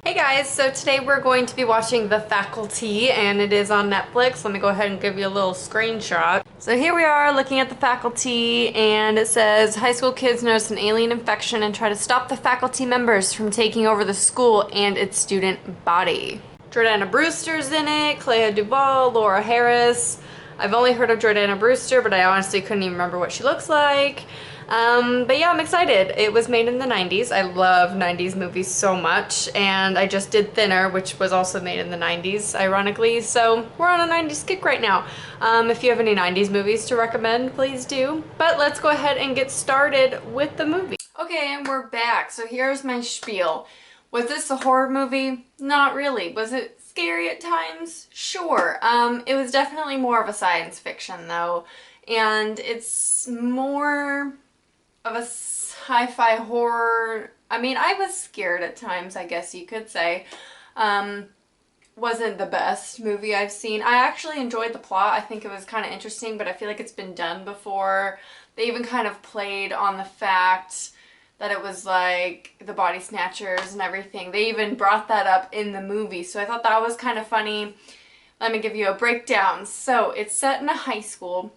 Hey guys, so today we're going to be watching The Faculty and it is on Netflix. Let me go ahead and give you a little screenshot. So here we are looking at The Faculty and it says high school kids notice an alien infection and try to stop the faculty members from taking over the school and its student body. Jordana Brewster's in it, Clea Duvall, Laura Harris. I've only heard of Jordana Brewster, but I honestly couldn't even remember what she looks like. But yeah, I'm excited. It was made in the 90s. I love 90s movies so much, and I just did Thinner, which was also made in the 90s, ironically, so we're on a 90s kick right now. If you have any 90s movies to recommend, please do. But let's go ahead and get started with the movie. Okay, and we're back. So here's my spiel. Was this a horror movie? Not really. Was it scary at times? Sure. It was definitely more of a science fiction, though, and it's more of a sci-fi horror. I mean, I was scared at times, I guess you could say. Wasn't the best movie I've seen. I actually enjoyed the plot. I think it was kind of interesting, but I feel like it's been done before. They even kind of played on the fact that it was like the body snatchers and everything. They even brought that up in the movie, so I thought that was kind of funny. Let me give you a breakdown. So it's set in a high school.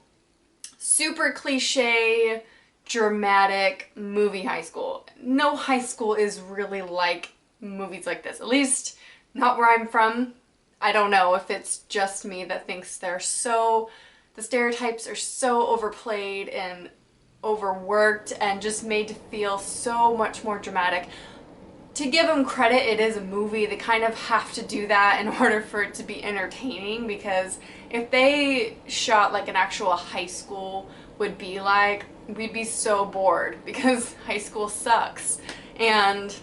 Super cliche, dramatic movie high school. No high school is really like movies like this. At least not where I'm from. I don't know if it's just me that thinks the stereotypes are so overplayed and overworked and just made to feel so much more dramatic. To give them credit, it is a movie. They kind of have to do that in order for it to be entertaining, because if they shot like an actual high school would be like, we'd be so bored because high school sucks and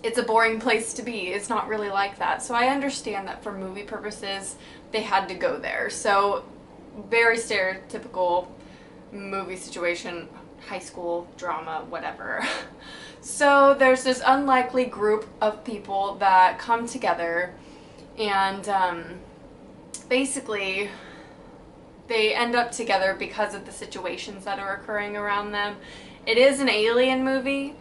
it's a boring place to be. It's not really like that. So I understand that for movie purposes they had to go there. So very stereotypical movie situation, high school drama, whatever. So there's this unlikely group of people that come together and basically they end up together because of the situations that are occurring around them. It is an alien movie,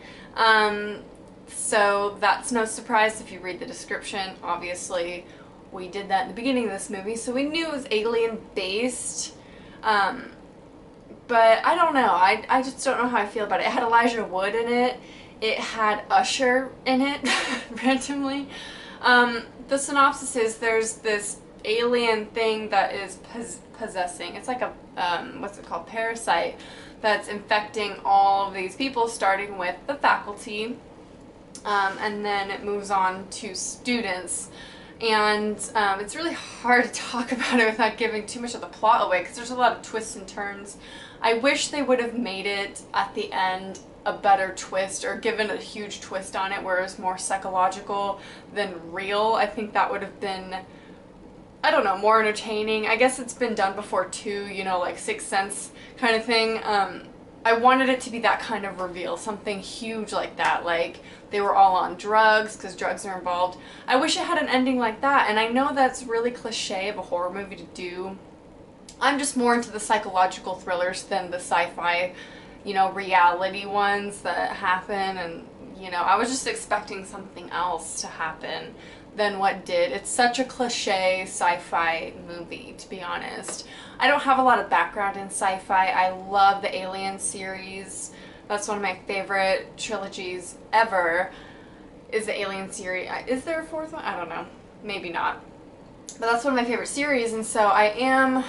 so that's no surprise if you read the description. Obviously, we did that in the beginning of this movie, so we knew it was alien-based. But I don't know. I just don't know how I feel about it. It had Elijah Wood in it. It had Usher in it, randomly. The synopsis is there's this alien thing that is possessing. It's like a, what's it called? Parasite that's infecting all of these people, starting with the faculty. And then it moves on to students. And it's really hard to talk about it without giving too much of the plot away because there's a lot of twists and turns. I wish they would have made it at the end a better twist or given a huge twist on it where it was more psychological than real. I think that would have been, I don't know, more entertaining. I guess it's been done before too, you know, like Sixth Sense kind of thing. I wanted it to be that kind of reveal, something huge like that, like they were all on drugs because drugs are involved. I wish it had an ending like that, and I know that's really cliche of a horror movie to do. I'm just more into the psychological thrillers than the sci-fi, you know, reality ones that happen, and, you know, I was just expecting something else to happen than what did. It's such a cliche sci-fi movie, to be honest. I don't have a lot of background in sci-fi. I love the Alien series. That's one of my favorite trilogies ever, is the Alien series. Is there a fourth one? I don't know. Maybe not. But that's one of my favorite series, and so I am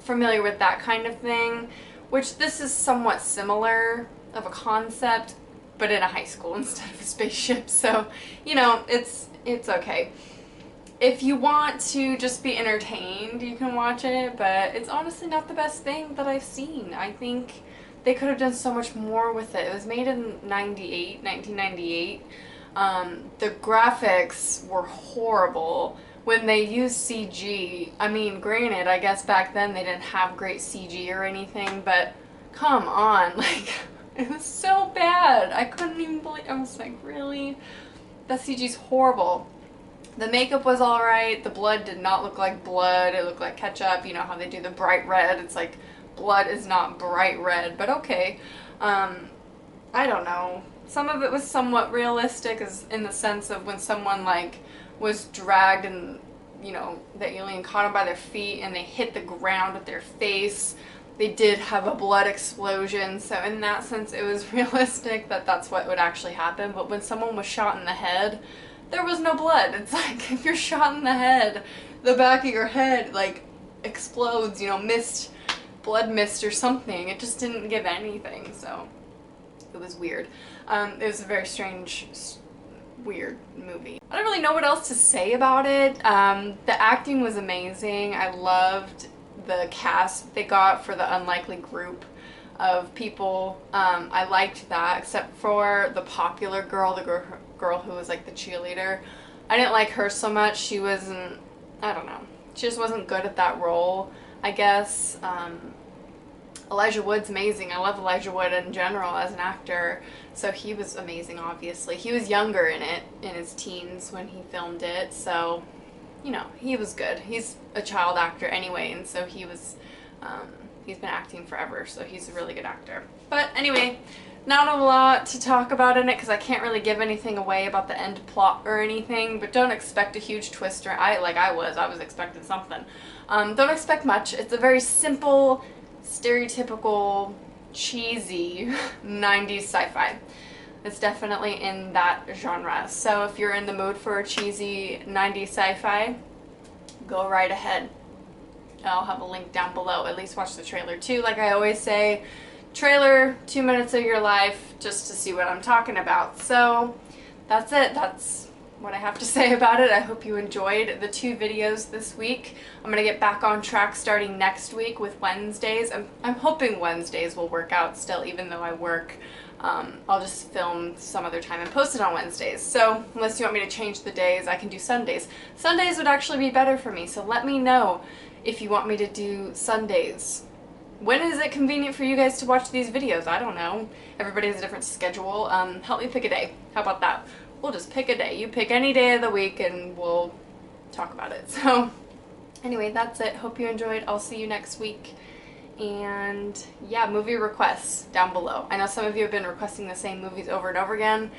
familiar with that kind of thing, which this is somewhat similar of a concept, but in a high school instead of a spaceship. So, you know, it's okay. If you want to just be entertained, you can watch it, but it's honestly not the best thing that I've seen. I think they could have done so much more with it. It was made in 1998. The graphics were horrible. When they used CG, I mean, granted, I guess back then they didn't have great CG or anything, but come on, like, it was so bad. I couldn't even believe, I was like, really? That CG's horrible. The makeup was alright. The blood did not look like blood. It looked like ketchup. You know how they do the bright red? It's like, blood is not bright red, but okay. I don't know. some of it was somewhat realistic, as in the sense of when someone like was dragged and, you know, the alien caught them by their feet and they hit the ground with their face, they did have a blood explosion. So in that sense it was realistic that that's what would actually happen. But when someone was shot in the head, there was no blood. It's like, if you're shot in the head, the back of your head like explodes, you know, blood mist or something. It just didn't give anything, so it was weird. It was a very strange, weird movie. I don't really know what else to say about it. The acting was amazing. I loved the cast they got for the unlikely group of people. I liked that, except for the popular girl, the girl who was like the cheerleader. I didn't like her so much. She wasn't, I don't know, she just wasn't good at that role, I guess. Elijah Wood's amazing. I love Elijah Wood in general as an actor, so he was amazing, obviously. He was younger in it, in his teens when he filmed it, so, you know, he was good. He's a child actor anyway, and so he was, he's been acting forever, so he's a really good actor. But anyway, not a lot to talk about in it, because I can't really give anything away about the end plot or anything, but don't expect a huge twist, or I was expecting something. Don't expect much. It's a very simple, stereotypical, cheesy 90s sci-fi. It's definitely in that genre. So if you're in the mood for a cheesy 90s sci-fi, go right ahead. I'll have a link down below. At least watch the trailer too. Like I always say, trailer, 2 minutes of your life, just to see what I'm talking about. So that's it. That's what I have to say about it. I hope you enjoyed the 2 videos this week. I'm gonna get back on track starting next week with Wednesdays. I'm hoping Wednesdays will work out still, even though I work. I'll just film some other time and post it on Wednesdays. So unless you want me to change the days, I can do Sundays. Sundays would actually be better for me, so let me know if you want me to do Sundays. When is it convenient for you guys to watch these videos? I don't know. Everybody has a different schedule. Help me pick a day. How about that? We'll just pick a day. You pick any day of the week and we'll talk about it. So anyway, that's it. Hope you enjoyed. I'll see you next week. And yeah, movie requests down below. I know some of you have been requesting the same movies over and over again.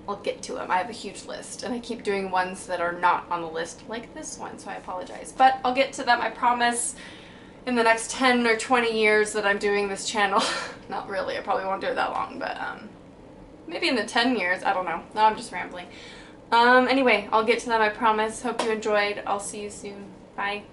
I'll get to them. I have a huge list, and I keep doing ones that are not on the list, like this one, so I apologize. But I'll get to them, I promise, in the next 10 or 20 years that I'm doing this channel. Not really, I probably won't do it that long, but maybe in the 10 years, I don't know. No, I'm just rambling. Anyway, I'll get to them, I promise. Hope you enjoyed. I'll see you soon. Bye.